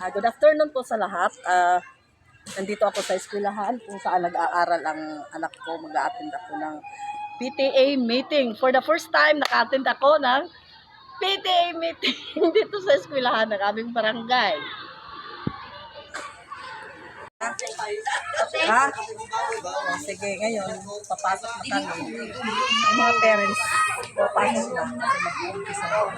Good afternoon po sa lahat. Nandito ako sa eskwelahan kung saan nag-aaral ang anak ko. Mag-a-attend ako ng PTA meeting. For the first time, naka-attend ako ng PTA meeting dito sa eskwelahan ng aming barangay. Ha? Sige, ngayon, papasok na kami. Yung mga parents, papasok na. Mag-umpisa na.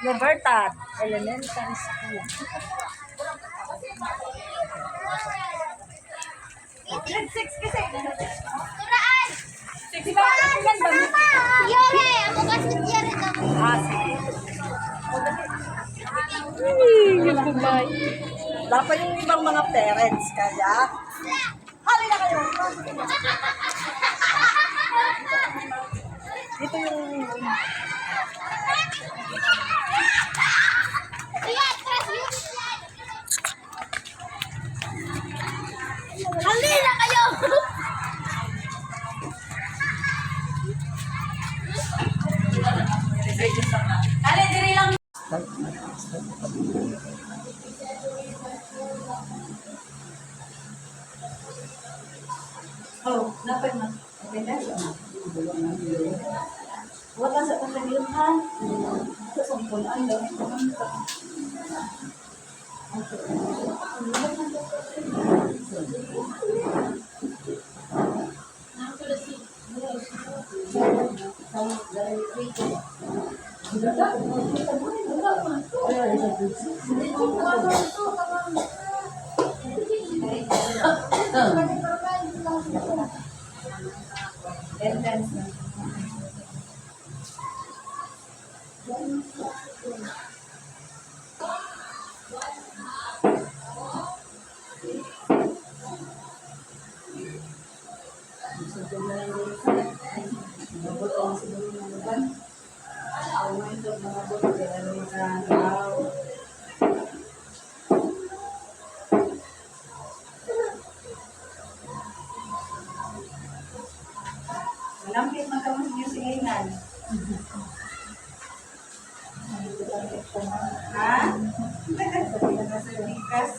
Libertad Elementary School. Grade 6 kasi. Turaan! 6 ba? Yore! Ako kasi yore daw. Sige. Dapat yung ibang mga parents, kaya hali na kayo. Dito yung Hali na kayo! Hali, diri lang. Oh, dapat na. Okay na siya. Wala sa kasalihan. Ito sa pulaan daw. Entrance na. Malampit magkamas niyo si Ainan. Ha? Sabi na ka sa likas.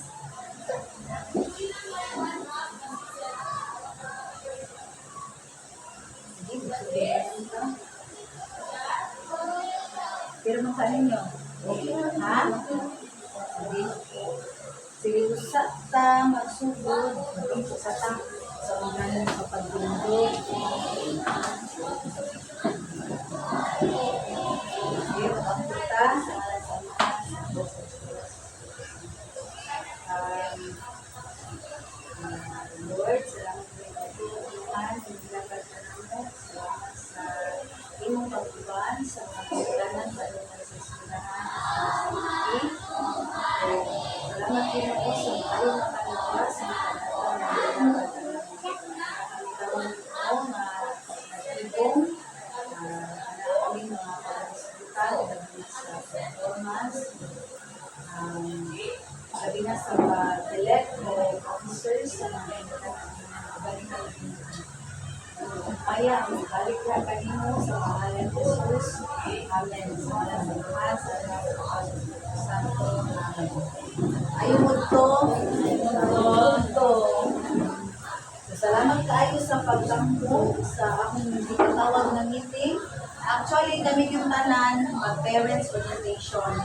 Pero mo sa ninyo? Ha? Sige. Sige, usa ta, magsugod. Usa ta sa mga sa pagdundog. Sige, pagpunta. Lord, salamat po yung pagtulungan, pagbilagad na namin, salamat sa imong pagtuban, sa mga paglanan, balungan sa eskwelahan, salamat din ako sa tayo na kalabas, sa mga taon na bilagad na namin. Taon ko na nag-ibong, kami mga pag-hospital, sa performance, sabi na sa elect officers sa mga balikan kaya balik na kanino sa pangalan ko Jesus. Amen. Sa pangalan ng Ama, sa Anak, sa Santo. Amen. Ayaw mo to. Salamat kayo sa pagtangko sa akong tawag na meeting. Actually, kami yung tanan, parents orientation.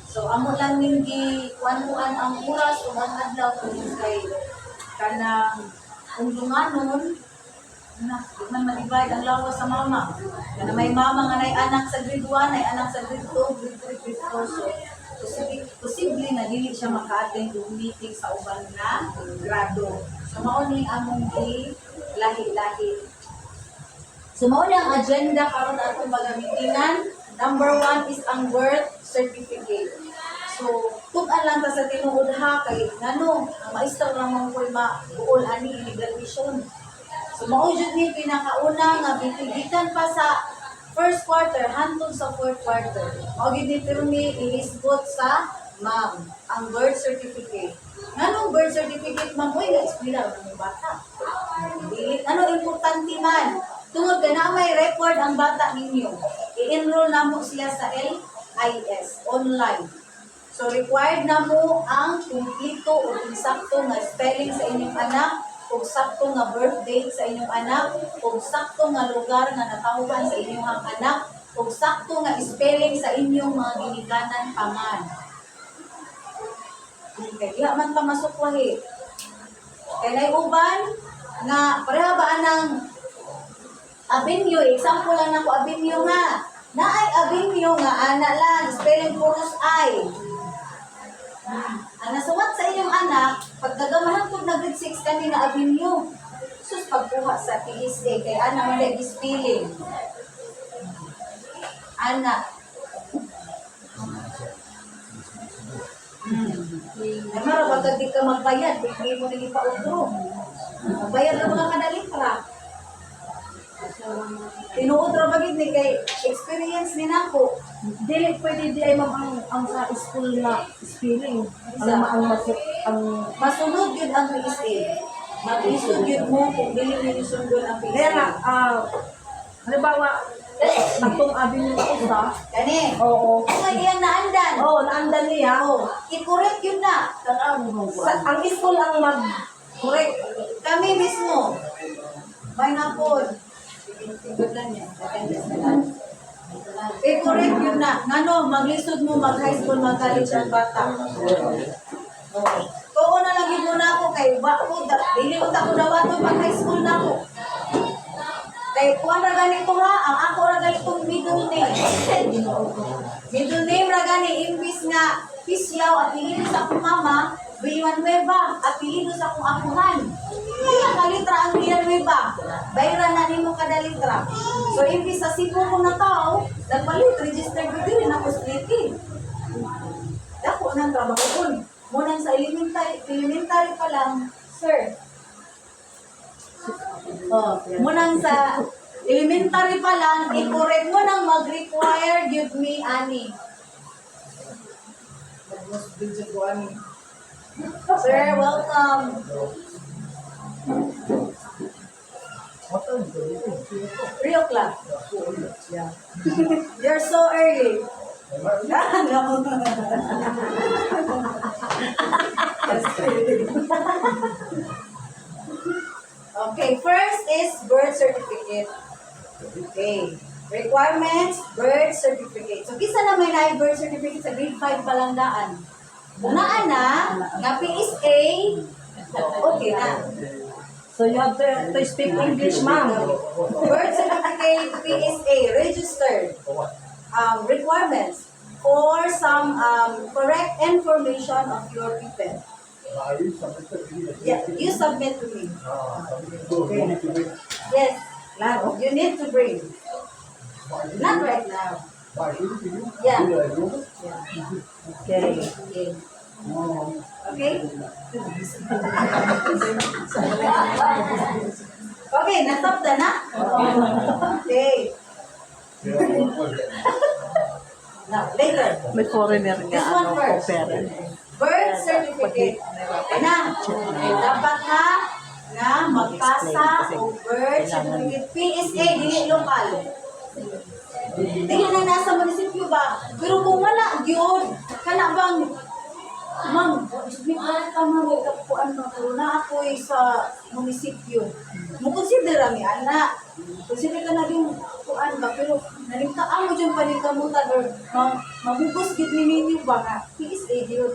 So, amo lang hindi kuan-kuan ang oras o ang adlaw kung kay kanang undunganon na di man ma-divide ang lawas sa mama. Kana may mama nga nay anak sa grade 1, nay anak sa grade 2, grade 3, grade 4. So, posible na dili siya maka-attend yung meeting sa uban na grado. So, mao ni among lahi-lahi. So, mao ni ang agenda karon atong pagamitingan. Number 1 is ang birth certificate. So, tugan lang ta sa tinuod ha, kay ngano, ang maestra lang mo ma-uol ani graduation. So, mao jud ni pinakauna nga bitigitan pa sa first quarter hantod sa fourth quarter. Mao gid ni pirmi ihisgot sa ma'am ang birth certificate. Nganong birth certificate ma'am oy na-explain ng bata. Dili ano importante man. Tungod kay na may record ang bata ninyo, i-enroll namo siya sa LIS online. So required na mo ang kumplito o insakto nga spelling sa inyong anak, o sakto nga birth date sa inyong anak, o sakto nga lugar nga natawhan sa inyong anak, o sakto nga spelling sa inyong mga ginikanan pangan. Okay, diha man ta masukwahi. Kaya na uban nga pareha ba anang Avenue, example lang ako Avenue nga. Naay Avenue nga ana lang spelling puros I. Ang nasuwat sa inyong anak, pagkagamahan ko na grade 6 kanina Avenue. Sus pagkuha sa PSA kay ana man lagi spelling. Ana. Ay mara pagka di ka magbayad, hindi mo nang ipautro. Magbayad lang mga kadalitra. Tinuod ra bagid ni kay experience ni nako. Dili pwede di ay ma'am ang sa school na spelling. Ang Masunod yun ang PSA. Mag-isod yun mo kung dili mo isundon ang kaya nga, PSA. halimbawa, atong avenue na usa, Kani. oo. Kung iyang naandan. Oo, naandan niya. Oo. I-correct yun na. Ang school ang mag-correct. Kami mismo. May napon. I-correct yun na. Ngano, maglisod mo, mag-high school, mag-college ang bata. Oo na lagi mo na ako kay bako. Dili ko ta ko dawato pag high school na ako. Kay kuan ra ganito ha, ang ako ra ganitong middle name. Middle name ra gani imbis nga Pisyaw at apelyido sa akong mama, Villanueva, apelyido sa akong akuhan. Kaya kalitra ang Villanueva. Bayran na nimo kada litra. So imbis sa Cebu ko na tao, nagpalit registered with din ako splitting. Dako nang trabaho kun. Munang sa elementary pa lang, sir. Munang sa elementary pa lang, i-correct mo nang mag-require give me ani. Sir, welcome. 3 o'clock. Yeah. You're so early. No. Okay, first is birth certificate. Okay. Requirements, birth certificate. So, kisa na may na birth certificate sa grade 5 palang daan. Unaan na, nga PSA, okay na. So you have to speak English, ma'am. Birth certificate, PSA, registered. Requirements for some correct information of your people. Yeah, you submit to me. Yes, you need to bring. Not right now. Yeah. Okay. Okay. Okay? Okay, natap na? Okay. Now, later. May foreigner nga, This one first. parent. Birth certificate. Na, dapat nga magpasa o birth certificate. PSA, dili lokal. Dili na nasa munisipyo ba? Pero kung wala, yun, kana bang, ma'am, may tama mo kapuan mo, pero na ako'y sa munisipyo. Mukonsidera mi, anak. Consider ka na yung kuan ba, pero nalimtaan mo dyan panikamutan or mahugos git ni ninyo ba nga, PSA yun.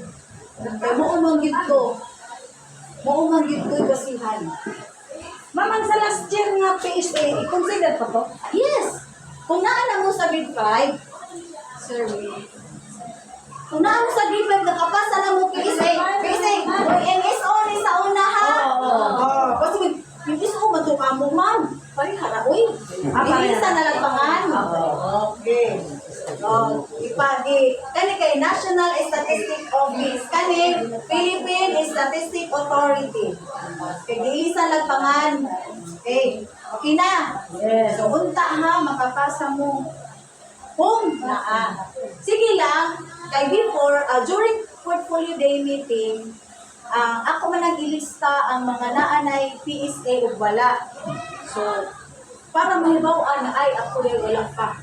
Kaya maumang git ko. Maumang git ko'y basihan. Ma'am, ang sa last year nga PSA, i-consider pa to? Yes! Kung naana mo sa grade 5, sir, kung naana mo sa grade 5, nakapasa na mo PSA, NSO ni sa una ha? Kasi hindi ko matuka mo, ma'am. Parihara, uy. Ibisa na lang pangan. Okay. Kani kay National Statistic Office, kani Philippine Statistic Authority. Kay giisa lang pangan. Okay. Okay na. Yes. So, unta ha, makapasa mo. Kung naa. Sige lang, kay before, during portfolio day meeting, ako man nag-ilista ang mga naanay PSA o wala. So, para mahibawaan na ay ako rin wala pa.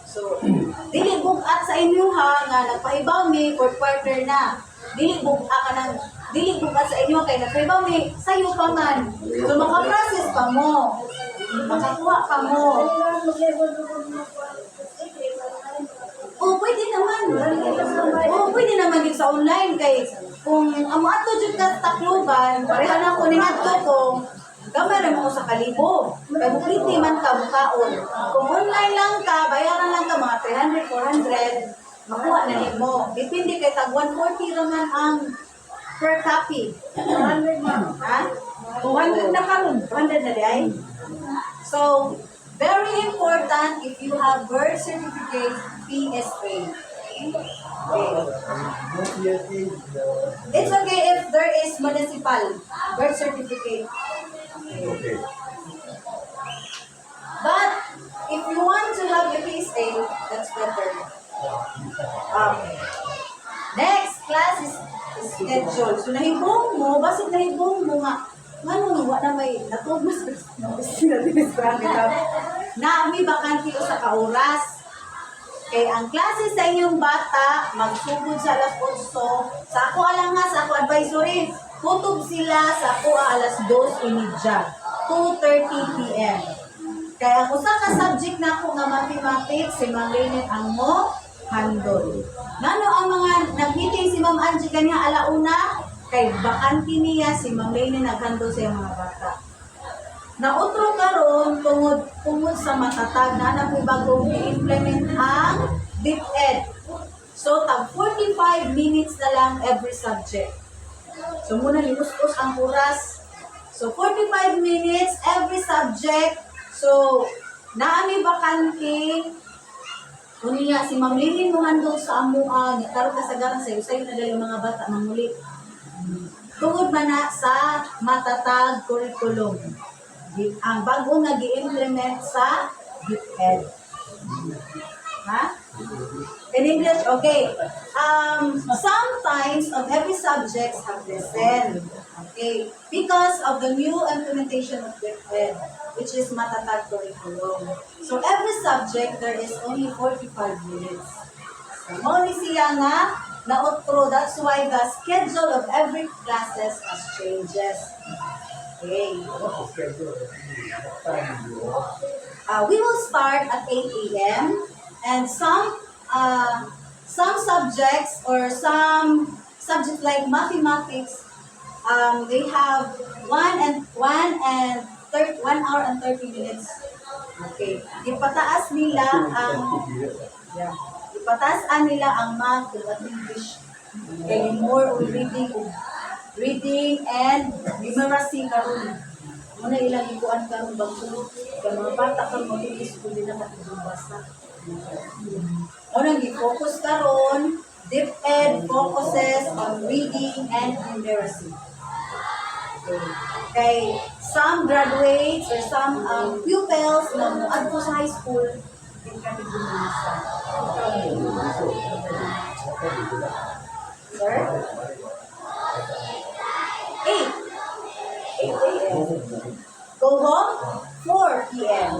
So, dili bugat sa inyo ha, nga nagpaibaw mi, fourth quarter na. Dili bugat sa inyo, kay nagpaibaw mi, sayo pa man. So, makaprocess pa mo. Makakuha pa mo. Oh, pwede naman. Oh, pwede naman din sa online kay kung amo ato jud ka Tacloban, pareha na ko ning adto ko. Gamay ra mo ko sa kalibo. Kay bukliti man ka mukaon. Kung online lang ka, bayaran lang ka mga 300, 400, makuha na nimo. Depende kay tag 140 ra man ang per copy. 200 man. Ha? 200 na karon. 200 na di ay. So, very important if you have birth certificate, PSA. Okay. It's okay if there is municipal birth certificate. Okay. But if you want to have a PSA, that's better. Okay. Next class is schedule. So nahibong mo, basit nahibong mo nga, ngano wa na may natubos na may bakante o sa kauras. Kay ang klase sa inyong bata, magsugod sa alas 8. Sa ako alang nga, sa ako advisory, kutob sila sa ako alas 2:30, 2:30 p.m. Kaya ang usa ka subject na ako nga mathematics, si Ma'am Reynet ang mo handle. Ngano ang mga nag-meeting si Ma'am Angie kanya alauna, kay bakante niya si Ma'am Reynet nag-handle sa mga bata. Nautro karon tungod sa matatag na napoy bagong i-implement ang DepEd. So tag 45 minutes na lang every subject. So muna limus-us ang oras. So 45 minutes every subject. So naami bakante unya si Ma'am Lily mo handog sa amuan karon kasagaran sa usayo na dali mga bata manguli. Tungod man na sa matatag curriculum. Ang bago nga gi-implement sa DepEd. Ha? In English, okay. Sometimes of every subject have lesson. Okay. Because of the new implementation of DepEd, which is matatag curriculum. So every subject, there is only 45 minutes. So, mo ni siya nga nautro. That's why the schedule of every classes has changes. Okay. We will start at 8 a.m. and some subjects or some subjects like mathematics, they have 1 hour and 30 minutes. Okay. Ipataas nila ang math at English. Okay, more on reading and numeracy karon. Muna ilang ikuan karon bang sulod kay mga bata kang mabilis kun di na matubasa. Unang i-focus karon, DepEd focuses on reading and numeracy. Okay. Kay some graduates or some pupils na moadto sa high school din kami gumasa. Sir? 8 a.m. Go home 4 p.m.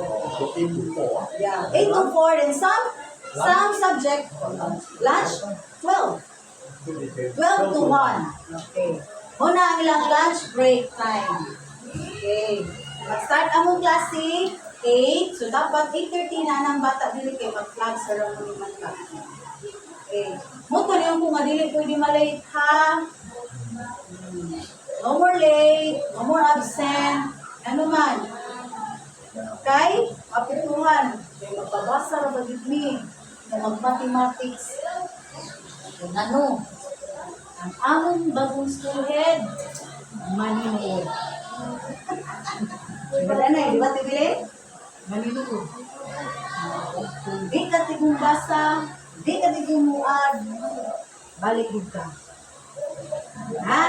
Yeah, 8 to 4 and some subject lunch 12 to 1. Okay. Muna ang ilang lunch break time. Okay. Mag-start among klase 8. So dapat 8:30 na ng bata dili kay mag-flag sa rong man ka. Okay. Mo to yung kung dili pwede malate ha. No more late, no more absent, ano man. Kay, apituhan, may magbabasa na bagit ni, na mag-mathematics. Ano? Ang among bagong school head, maninuod. Wala na eh, di ba tibili? Maninuod. Kung di ka tigong basa, di ka tigong muad, balik din ka. Ha?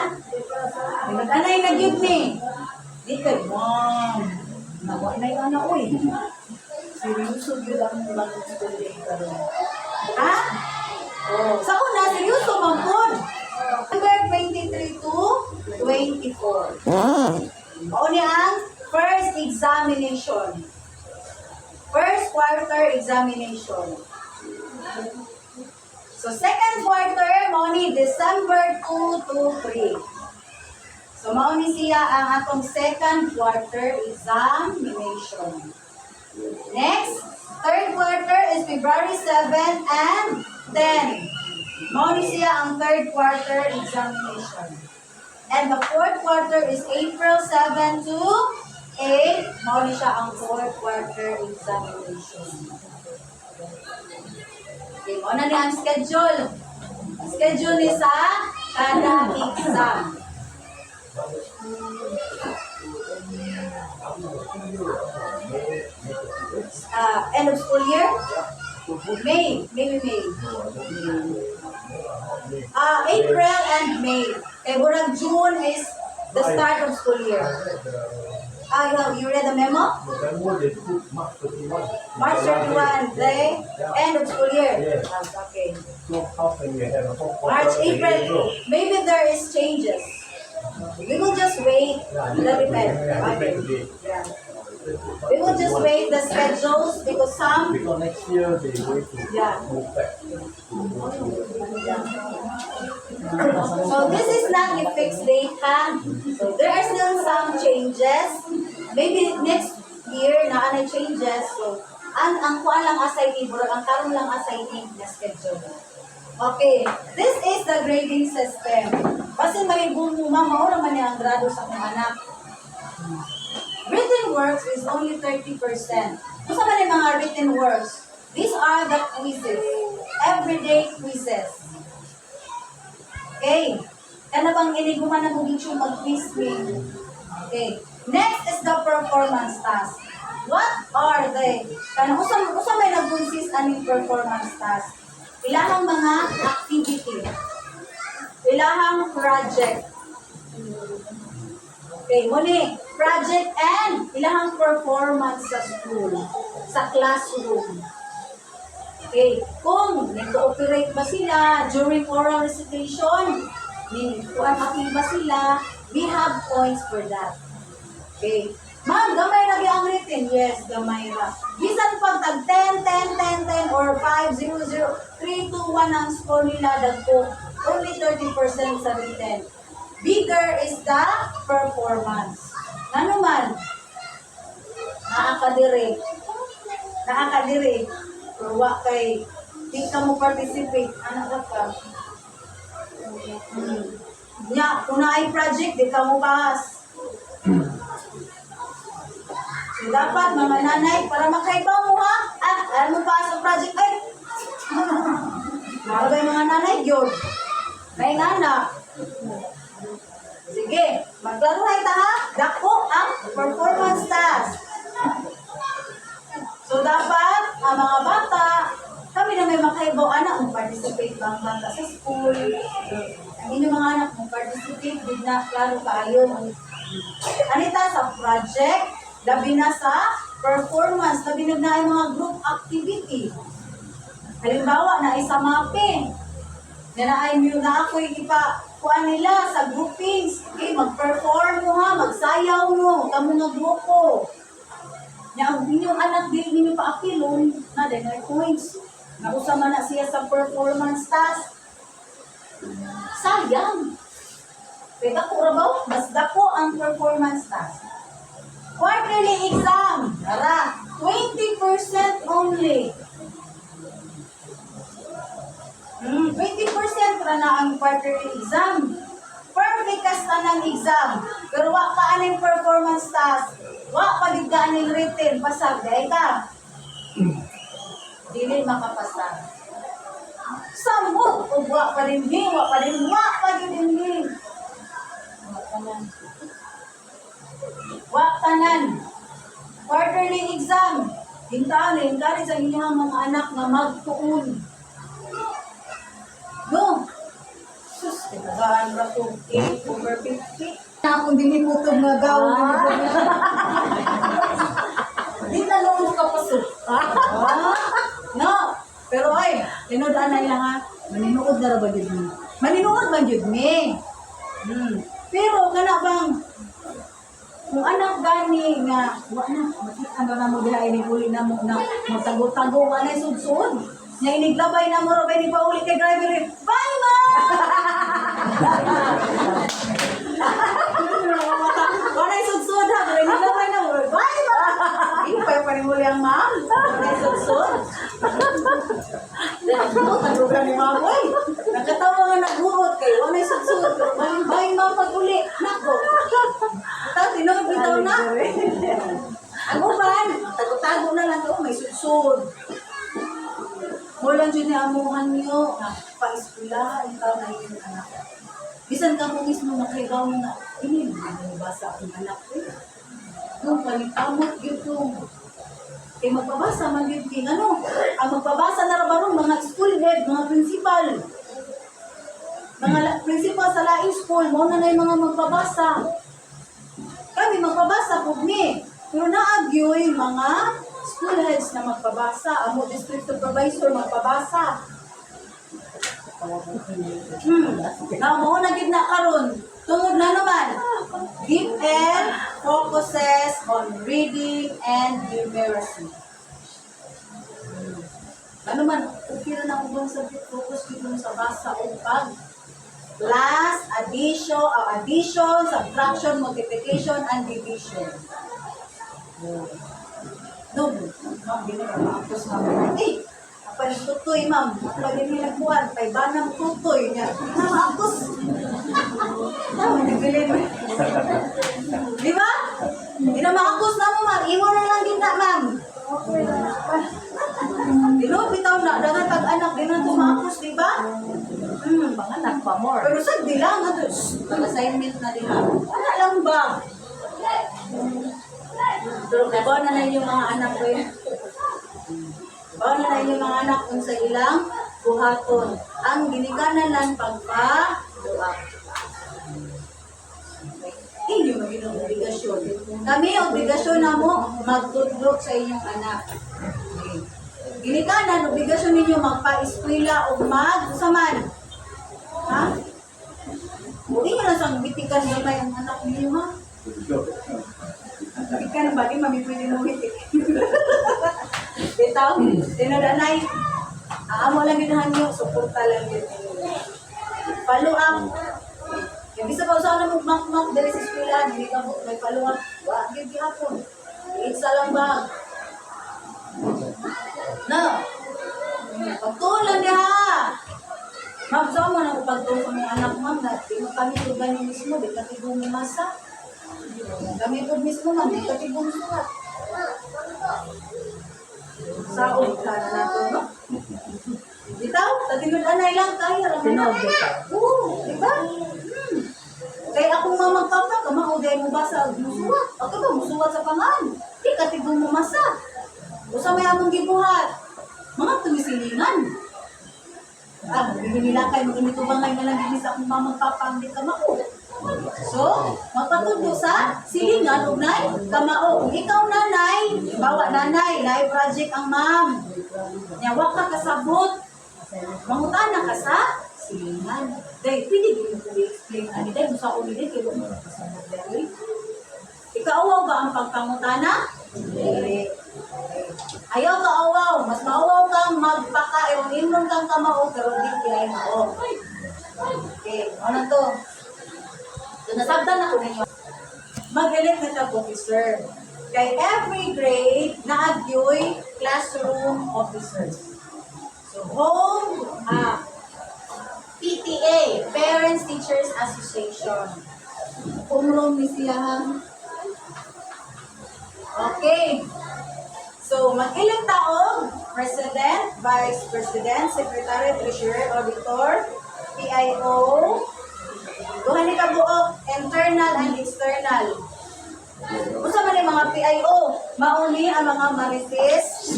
Nag-anay na yun ni. Di kay, mom. Nawa na yung anak ko eh. Seryoso yun ang bagong school day ka rin. Ha? Oh. Sa una, seryoso mangkod. November 23 to 24. O niya ang first examination. First quarter examination. So second quarter, mao ni December 2 to 3. So mao ni siya ang atong second quarter examination. Next, third quarter is February 7 and 10. Mao ni siya ang third quarter examination. And the fourth quarter is April 7 to 8. Mao ni siya ang fourth quarter examination. Okay, mao na ni ang schedule. Ang schedule ni sa kada exam. End of school year? May. April and May. Kay murag June is the start of school year. You read the memo? March 31, the end of school year. Yes. Okay. So how can you have a whole March, April, maybe there is changes. We will just wait. That depends. Okay. Yeah. We will just wait the schedules because some. Because next year they going to Yeah. move back. So this is not a fixed date, ha? So there are still some changes. Maybe next year na ano changes. So ang kuan lang assigning, ang karon lang assigning na schedule. Okay, this is the grading system. Kasi may bumuma, maura man niya ang grado sa akong anak. Written works is only 30%. Kung sa man yung mga written works, these are the quizzes. Everyday quizzes. Okay. Kaya bang iniguman na mong yung mag-quiz me? Okay. Next is the performance task. What are they? Kaya usa may nag-consist aning performance task. Ilahang mga activity. Ilahang project. Okay, muli, project and ilahang performance sa school, sa classroom. Okay, kung nag-cooperate ba sila during oral recitation, kung active ba sila, we have points for that. Okay. Ma'am, gamay na ang written? Yes, gamay ra. Bisan pag tag 10, 10, 10, 10, or 5, 0, 0, 3, 2, 1 ang score nila, dagko, only 30% sa written. Bigger is the performance. Ano man? Nakakadiri. Pero wa kay, di ka mo participate. Anak ka. Nya, kung na ay project, di ka mo pass. So, dapat, mga nanay, para makaibaw mo ha, at alam mo pa sa project, ay, marabay mga nanay, yun. May anak. Sige, maglaro na ita ha, dako ang performance task. So, dapat, ang mga bata, kami na may makaibaw anak, mag-participate ba ang bata sa school? Ang inyong mga anak, mag-participate, di na, klaro kaayo. Anita, sa project, labi na sa performance, labi na yung mga group activity. Halimbawa, na isa mapping. Na ako'y kuha nila sa groupings. Okay, mag-perform mo ha, magsayaw mo, kamo nga grupo. Ang inyong anak, di ninyo pa apilon, na din ay points. Nausama na siya sa performance task. Sayang. Kaya dako ra ba? Mas dako ang performance task. Quarterly exam. Tara, 20% only. 20% ra na ang quarterly exam. Perfect kas tanang exam. Pero wa ka aning performance task. Wa pa gid ka aning written. Pasag day ka. Dili makapasa. Sambot. O wa pa rin ni. Wa pa gid ni. Wa tanan. Quarterly exam. Hintanin, encourage ang inyong mga anak na magtuon. No. Sus, tinagaan ra ko 8/50. Na akong dinimutob nga gawin. Di na noon ka pasok. No. Pero ay, tinudaan na lang ha. Maninuod na ra ba yun ni? Maninuod man yun ni. Pero kana bang kung anak gani nga wa na makita ba mo diha ini huli na mo na matago-tago wa na sudsud. Nya iniglabay na mo robay ni pauli kay driver. Bye ma. Wala sudsud ha, pero iniglabay na mo. Bye ma. Ini pa yung panimuli ang ma'am. Wala sudsud. Tagugan ni ma'am. Uy, nakatawa nga nagbuhot kay wala sudsud. Bye ma pag uli. Nako. Ito, tinuod bitaw na. Ano ba? Tago-tago na lang to, may sudsud. Wala dyan ni amuhan niyo, pa-eskwela, ikaw na yung anak. Bisan ka mo mismo nakaigaw mo na, ini, basa ang anak ko. Nung palitamot yun kung, magpabasa man yun king, ano, ang magpabasa na rabarong mga school head, mga principal. Mga principal sa laing school, mo na yung mga magpabasa. Kami magpabasa po ni, pero naagyoy mga school heads na magpabasa, amo district supervisor magpabasa. Na mo na gid na karon. Tungod na naman. DepEd focuses on reading and numeracy. Ano man, okay na ang ubang subject focus dito sa basa o pag plus, addition, subtraction, multiplication, and division. No, ma'am, hindi na maapos ma'am. Apa ni tutoy, ma'am? Apa din nagbuwan? Kay banang tutoy niya. Maapos. Nagbilin mo. Di ba? Hindi na maapos na mo, ma'am. Iwan na lang din na, ma'am. Dino, bitaw na. Dagan tag-anak, di na ito maapos, di ba? Panganak pa more. Pero saan, di lang. Assignment na din lang. Ano lang ba? Pero nabaw na yung mga anak ko yun. Nabaw na yung mga anak kung sa ilang buhaton. Ang ginikanan lang pagpa-buhat. Hindi mo yun ang obligasyon. Kami, obligasyon na mo magtudlok sa inyong anak. Ginikanan, obligasyon ninyo magpa-eskwela o mag-saman. Ha? Hindi nyo na sang bitikan gamay ang anak ninyo, ha? Ikan ba, di mami pwede mo hitik. Ito, tinadanay. Aamo lang yun hanyo, suporta lang yun. Follow up. Yung bisa pa usaw na mo mak-mak dari sa eskwela, hindi ka mo, may follow up. Wag yun hapon. Isa lang ba? No. Pagtulan niya. Ma'am, saan mo na pagtulan sa mga anak, ma'am, na di mo kami tugan yung mismo, di ka tibong masa. Kami po mismo man, di pati bong sulat. Saod ka na nato, no? Bitaw, tatinod-anay lang tayo. Tinod ka. Oo, di ba? Kaya akong mamagpapa, kamauday mo ba sa musuwat? Ako ba, musuwat sa pangan? Di katibong mo masa. O sa may among gibuhat, mga tumisilingan. Bibili lang kayo, magkakitubangay na lang din sa akong mamagpapa, hindi ka mako. So, magpatundo sa silingan o nay, kamao. Kung ikaw nanay, bawa nanay, live project ang ma'am. Nyawa ka kasabot. Mangutana ka sa silingan. Dahil, pwede din mo i-explain. Ano dahil, sa uli din, kaya mo kasabot dahil. Ikaawaw ba ang pagpangutana? Hindi. Ayaw ka awaw. Mas maawaw kang magpaka. Ewan imong kang kamao, pero di kaya mao. Okay, ano to? So, nasabdan ako ninyo. Mag-elect na siya officer. Kay every grade, naagyoy classroom officer. So, home, PTA, Parents Teachers Association. Umrong ni siya. Okay. So, mag-elect taong President, Vice President, Secretary, Treasurer, Auditor, PIO, duha ni kabuok, internal and external. Kung sa man yung mga PIO, mauni ang mga marites.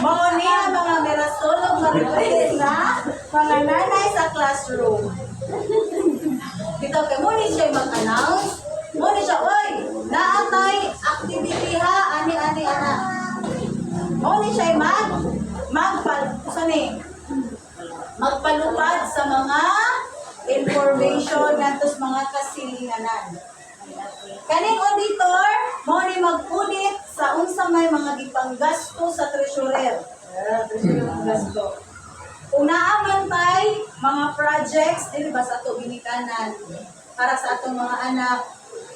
Mauni ang mga mirasol o marites na mga nanay sa classroom. Dito kay muni siya mag-announce. Muni siya, oy, naatay activity ha, ani-ani anak. Muni siya magpalupad sa mga information natos mga kasilinganan. Kaning auditor, mo ni magpunit sa unsa may mga gipanggasto sa treasurer. Treasurer ang gasto. Kung naaman tay mga projects, dili ba sa ato ginikanan para sa atong mga anak.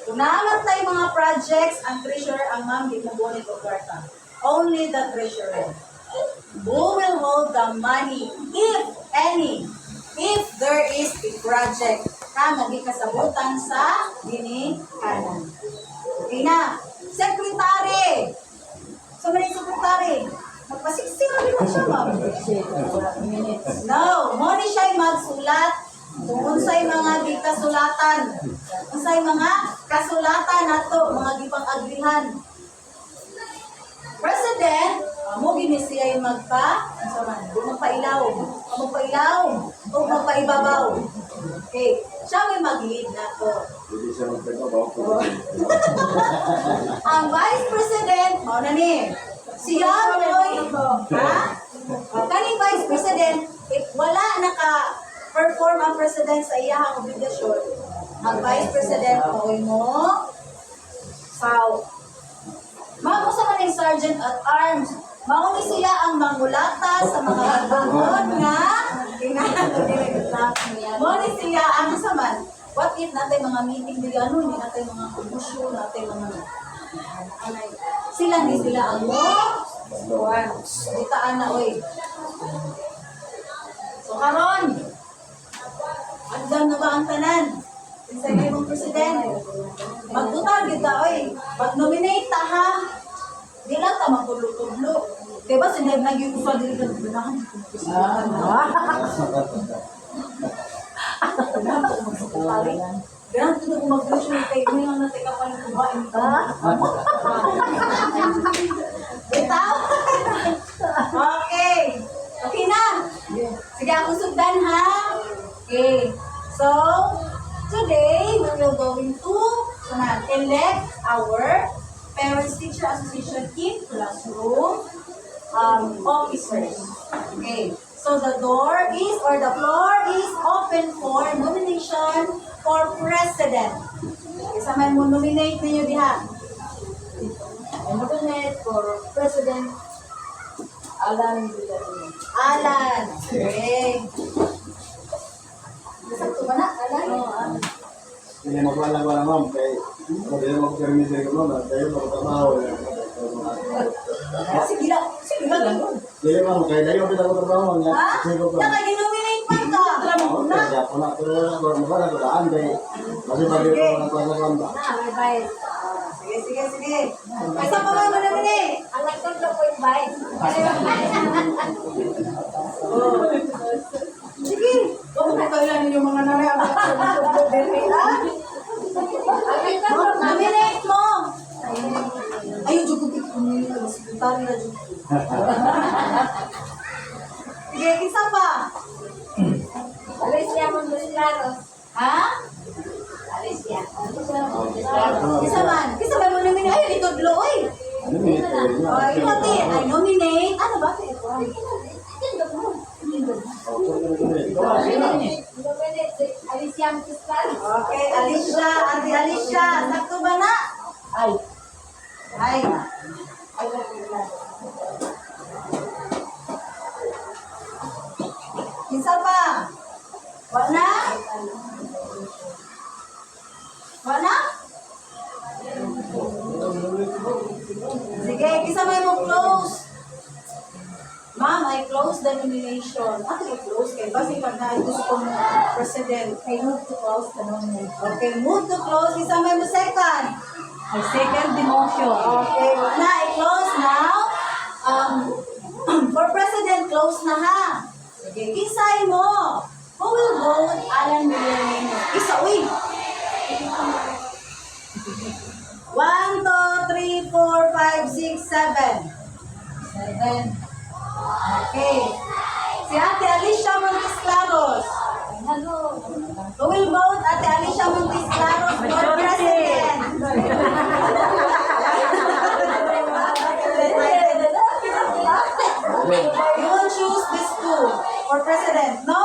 Kung naaman tay mga projects, ang treasurer ang ma'am di mo bonit o kwarta. Only the treasurer. Who will hold the money, if any, if there is a project na nagikasabutan sa ginikanan. Okay na. Secretary. So, may secretary. Magpasiksik na rin siya, ma'am. No. Muna siya'y magsulat. Kung unsay mga gikasulatan. Unsay mga kasulatan nato, mga gipang-agrihan. President, mo gini siya yung magpailaw. Magpailaw. O magpaibabaw. Okay. Siya may mag-lead na to. Hindi siya magpagawa ko. Ang Vice President, mo na ni. Siya mo'y, ha? Kaning Vice President, if wala naka-perform ang President sa iyahang obligasyon, ang Vice President mo'y mo, Mao sa maning Sergeant at Arms, mauni siya ang mangulata sa mga bangon nga mauni siya ang saman. What if natin mga meeting di ano, hindi natin mga kumusyo, natin mga sila di sila ang mo. Ditaan na oy. So karon, agdan na ba ang tanan? Sa imong president, magbutar kita oy. Mag-nominate ta ha. Di lang ta magtudlo-tudlo. Diba sinag naging usa dili ka ganahan. Ganun ito kung mag-graduate kay may nga natin ka pa ng kubain ka. Bitaw? Okay. Okay na. Sige, ako sugdan ha. Okay. So, today, we will going to elect our Parents-Teacher Association in Classroom officers. Okay. So the door is, or the floor is open for nomination for President. Isa may mo nominate ninyo diha. I nominate for President Alan Villarreal. Alan. Okay. Sakto ba na? Alan? Hindi magwala-wala ma'am. Kaya hindi mo permission ko ma'am. Kaya magtrabaho. Sige lang. Sige lang ganun. Hindi ma'am. Kaya dahil ako trabaho. Ha? Naka-denominate pa ka. Kaya ako na. Pero magwala ko daan. Kasi pag ito nagpasakam ba? Sige. Isa pa ba nominate? Ang nagtutlo po yung vice. Sige. Kung kailan ninyo mga nanay ang nominate mo. Ayun, jugo ko. Sekretary na jugo. Sige, isa pa. Alicia Montesilaros. Ha? Alicia. Isa man. Isa man mo nominate. Ayun, ito dloy. Ano minute ko yun? Ito, I nominate. Ano ba? Alicia Montesilaros. Okay, Alicia. Ate Alicia. Sakto ba na? Ay. Isa pa. Wala? Sige, isa may mo close. Ma'am, I close the nomination. Ano i-close? Kaya basi pag gusto mo president, I move to close the nomination. Okay, move to close. Isa may mo second. I second the motion. Okay, na, i-close now. For president, close na ha. Sige, kisay mo. Who will vote Alan Villarreal? Isa, uy. 1, 2, 3, 4, 5, 6, 7. 7. Okay. Si Ate Alicia Montesilaros. Who will vote Ate Alicia Montesilaros for president? You will choose this two for president, no?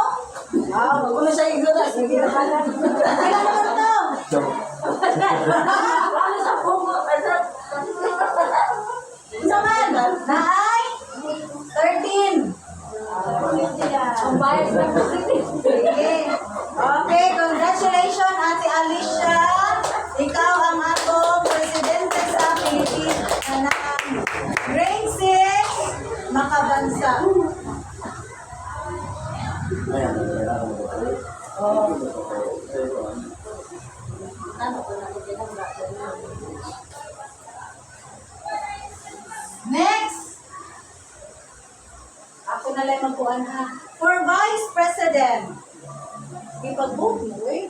Wag mo na siya igod. Sige na pala. Kailan naman to? So, Ano sa bungo? Sige. Okay, congratulations, Ate Alicia. Ikaw ang atong presidente sa Pilipinas na ng Grade 6 Makabansa. Ayan. Next. Ako na lang magkuhan ha. For Vice President. Ipag-vote mo eh.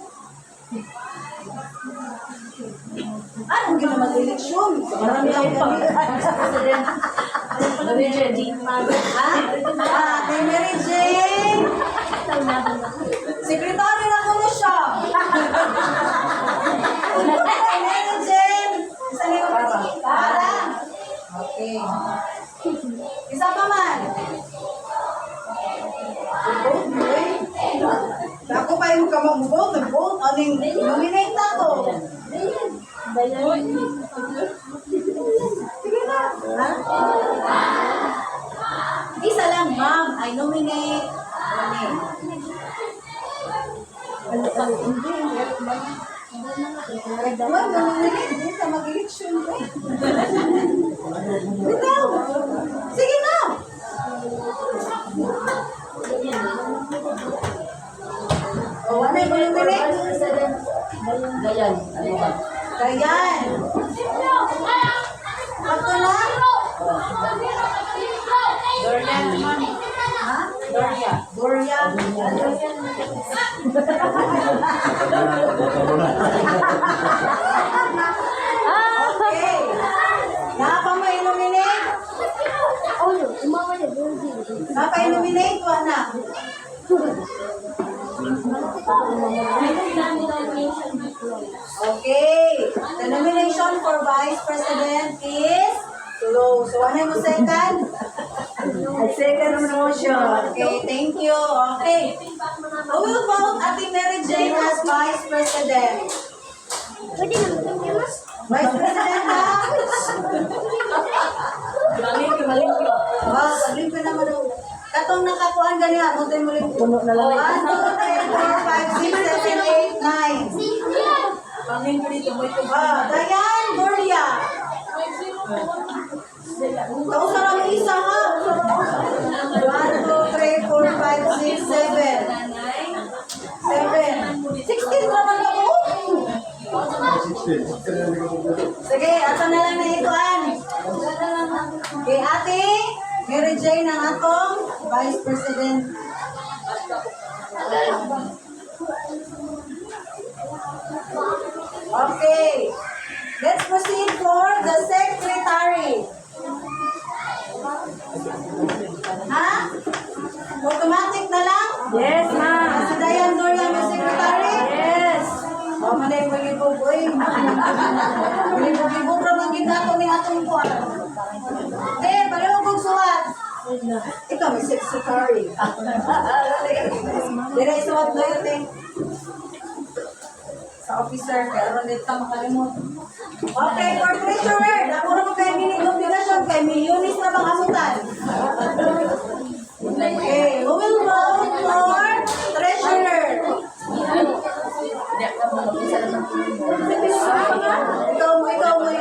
Anong gina mag-eleksyon? Marami ang Vice President. Ha? Kay Mary Jane. Sekretary na ko na siya. Kay Mary Jane. Isa na yung para. Okay. Isa pa man. Ako pa yung kamang-vote, nag-vote, aning nominate na to. Sige na. Ha? Isa lang, ma'am. I nominate. Ma'am, nominate. Hindi sa mag-election. Bitaw. Sige na. O, ano yung nominate? Kayan. Ato na? Ha? Doria. Okay. Nakapa-nominate? Napa-nominate? Wala. Okay. The nomination for Vice President is Tulo. So, ano yung second? I second the motion. Okay, thank you. Okay. Who will vote Ate Mary Jane as Vice President? Vice President na? Wow, pagling ka naman daw. Katong nakakuan ganyan, muntay mo rin. Puno na lang. 1, 2, 3, 4, 5, 6, 7, 8, 9. Pagling ko dito, mo ito. Dayan, Doria. Tapos na lang isa ha. 1, 2, 3, 4, 5, 6, 7. 16 naman ako. 16. Sige, ato na lang na ituan. Okay, ate, Mary Jane ang atong Vice President. Okay, let's proceed for the secretary. Ha? Automatic na lang? Yes, ma'am. Si Dayan Doria may secretary? Yes. O, manay magibog, uy. Magibog ra magiging ni atong kuwan. Pareho kong suwat. Ikaw may secretary. Dira isuwat na yun eh. Sa officer, kaya ron dito makalimot. Okay, for treasurer, ako na mo kayo minigobligation, kay milyonis na bang asutan. Okay, who will vote for treasurer? Ikaw mo.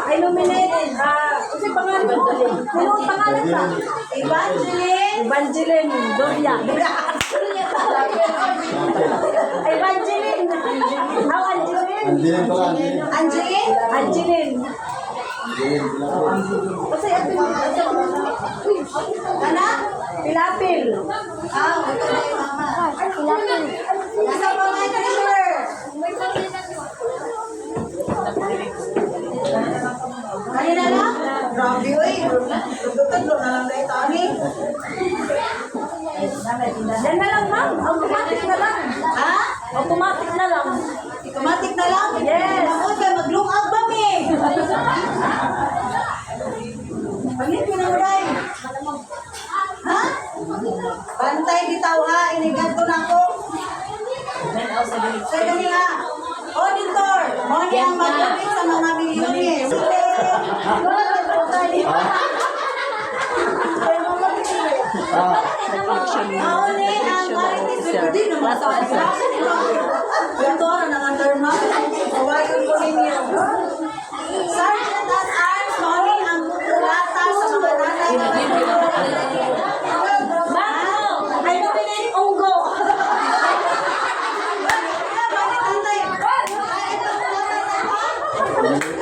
I nominate. Kasi pangalan ko. Ano pangalan ka? Evangeline Doria. Evangeline. How Angeline? Andiyan pala. Angeline? Angeline. Kasi ito yung Anak? Pilapil. Ito na yung mama. Isa pa nga treasurer. Kanina lang? Grabe, uy. Tugtog na lang na itani. Yan na lang, ma'am. Automatic na lang. Ha? Automatic na lang. Automatic na lang? Yes. Ako, kaya mag-look out ba, me? Paglit mo na mo, Day. Ha? Bantay bitaw ha, inigan ko na ako. Sa kanila, auditor, mo niyang maglapit sa mga milyones. siya. Hindi naman sa akin. Ito na nangandarma. Kawayan ko ninyo. Sergeant at Arms, mami ang kulata sa mga nanay na Ay, mabilis, unggo.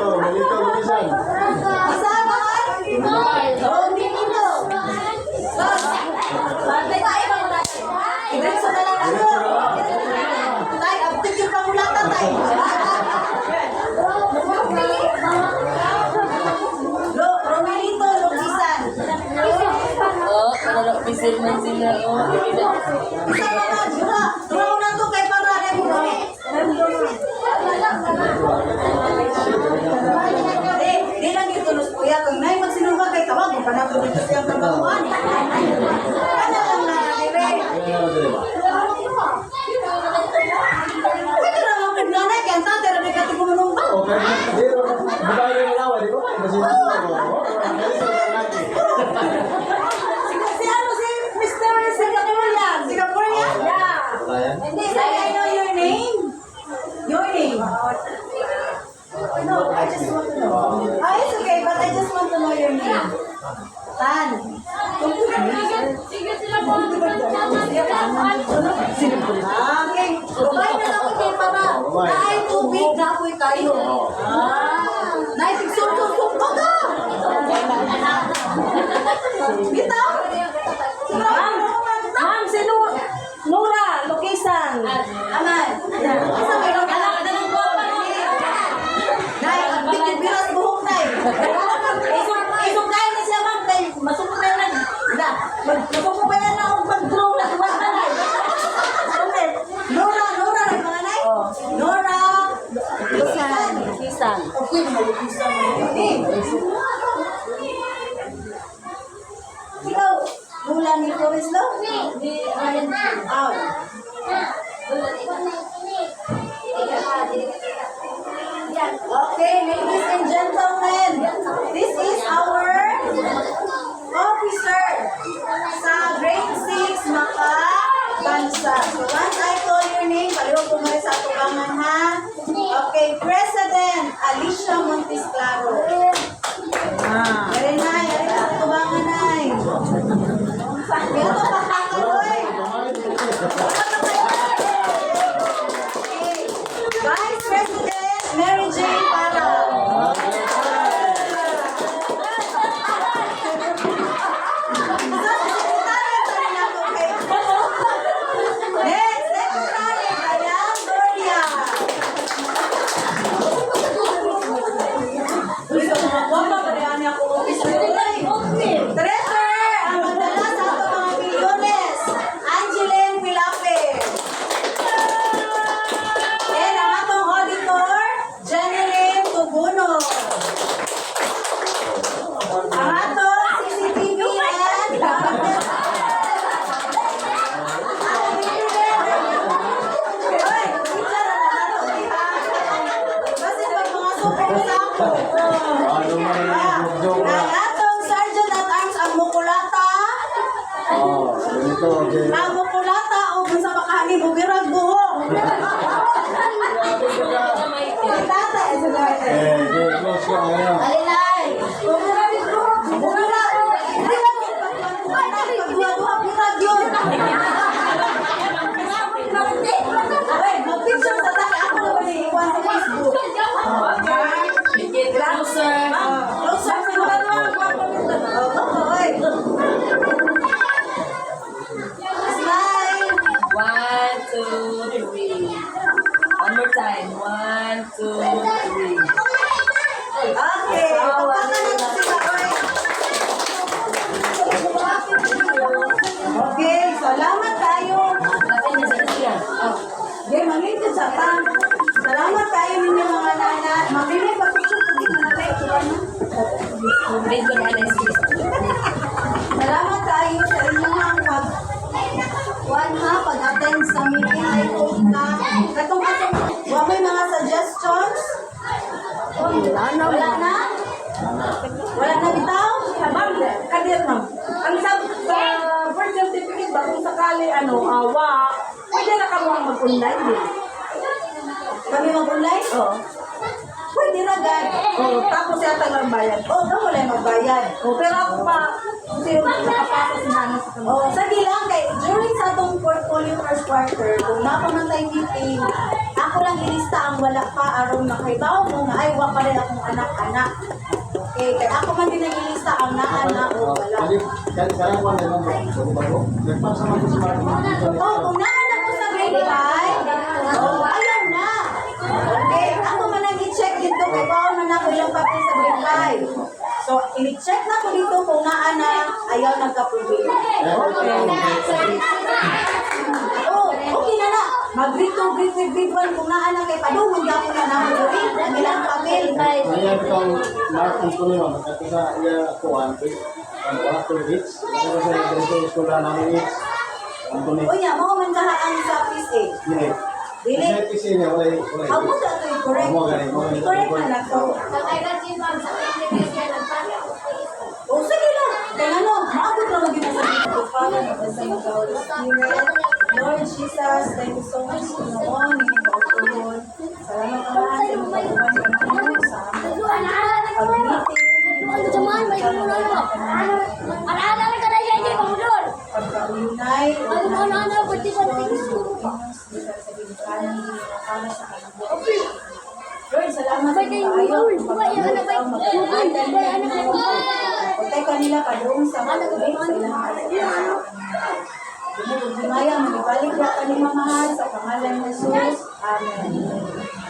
Malito, lumisan. Romelito, Lukisan. Oh, kalau pisir man sila. Oh, Isa na, Jura. Turo na to kay Parade mo. Di lang yung tulos po yan. Kung may magsinunga kay tawag, kung panagod ito siyang trabahoan. Ano lang na, dire. Pwede lang ang nagnanay, kaya ang tatay, rabi ka tigununong ba? Okay, dito, babae na lawa, di ba? Kasi Si ano, si Mr. Singaporean. Singaporean? Yeah. Hindi, I know your name. Your name. No, I just want to know. It's okay, but I just want to know your name. Tan. Okay. Bukay na lang kayo para naay tubig, gapoy kayo. Naay tigsok-sok ka ka. Bitaw? Ma'am, si Nora, location. Aman. Isa kayo anak na ng boba. Nay, bibiras buhok nay. Isog kayo na siya ma'am. Nay, masukot na lang. Masukot pa yan na akong pag-draw na tuwa na nay. Nora, mga nay. Nora. Location. Okay, malukisan mo. Ikaw, mula ni Flores Lo? Aw. Okay, ladies and gentlemen, this is our officer sa grade 6 Maka Bansa. So once I call your name, paliwag po mo rin sa tubangan ha. Okay, President Alicia Montes Claro. Yari na, yari na sa tubangan na. Ito pa kakaloy. Vice President Mary Jane Para. Next, Secretary Diane Doria. Gusto mo magwapa, parihan niya ako officer. Treasurer, ang magdala sa ato mga milyones, Angeline Pilape. And ang atong auditor, Jeneline Tubuno. Ang atong CCTV and Hoy, isa na lang ato diha. Kasi pag mga super sa ako. ano man ang joke na. Ang atong Sergeant at Arms ang mukulata. Ganito, okay. Ang mukulata o kung sa makahani bubirag buhok. Ang tata, isa na ito. Close ka ngayon. Alilay! Bumira! Pagduha-duha, birag yun! Ay, mag-picture sa tayo. Ako na ba iwan sa Facebook? Closer. Closer, sigurado ang okay. Smile! 1, 2, 3. One more time. 1, 2, 3. Okay, pagpapakanan na sila, oy. Okay, salamat tayo. Okay, mangintid sa ta. Salamat tayo ninyo mga nana. Mabili pag-picture kung di mo na tayo. Salamat tayo sa inyong pag-attend sa meeting ay kung na. Katong-katong, may mga suggestions? Wala na. Wala na bitaw? Ma'am, kadit ma'am. Ang birth certificate ba kung sakali, awa, mag-online din. Kami mag-online? Oo. Pwede na agad. Oo, tapos yata lang bayad. Oo, daw wala yung magbayad. Oo, pero ako pa, kasi yung nakapasok si Nana sa kanila. Oo, sige lang kay during sa atong portfolio first quarter, kung napamantay meeting, ako lang ilista ang wala pa aron makaibaw mo nga ay wa pa rin akong anak-anak. Okay, kaya ako man din nag-ilista ang naa o wala. Kaya ko na naman. Nagpasama ko sa mga Oh, kung naanak ko sa grade 5, oh, ayaw na. Okay, ako man nag-check dito kay baon man ako ilang papel sa grade 5. So, i-check na ko dito kung naanak, ayaw nagka-problema. Oh, okay na na. Mag-grade 2, grade 1, kung naanak kay padungog na ako na namin. Ilang papel. Kaya itong marking ko naman, kasi sa iya kuhan, ang wala ko hits, kasi sa ganito yung school na namin hits, ang tunig, Unya, mo man kahaan sa PSA. dili. Dili? Kasi kasi niya, wala yung Ako sa ito i-correct. Mo ganito, mo ganito. I-correct na lang to. Oh, sige lang. Kaya ano, maabot lang maging sa dito. Father, basta mag-out of spirit. Lord Jesus, thank you so much. Pinoon, Pinoon. Salamat ka lahat sa mga pagkakuhan mo sa pagkaunay. Lord, salamat sa kayo. Pagkay kanila pa doon sa mga sa ilang anak. Dumaya, magibalik na kanila mahal sa pangalan ng Jesus. Amen.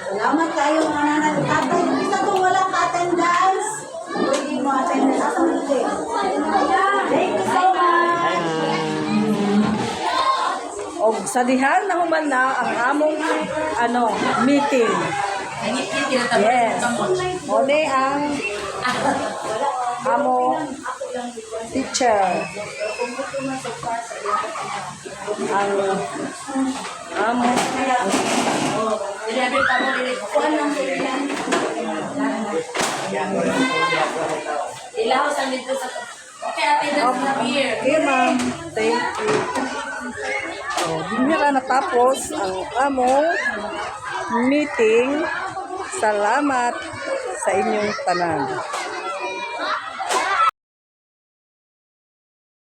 Salamat kayo mga nanay. Tatay, isa kung walang attendance, pwede mo attendance sa ulit. Thank you so much. O sa dihan na human na ang among meeting. Yes. Muli ang among teacher. Ang among Ilaw sa dito sa okay, attendance na here. Okay, ma'am. Thank you. Hindi na natapos ang among meeting. Salamat sa inyong tanan.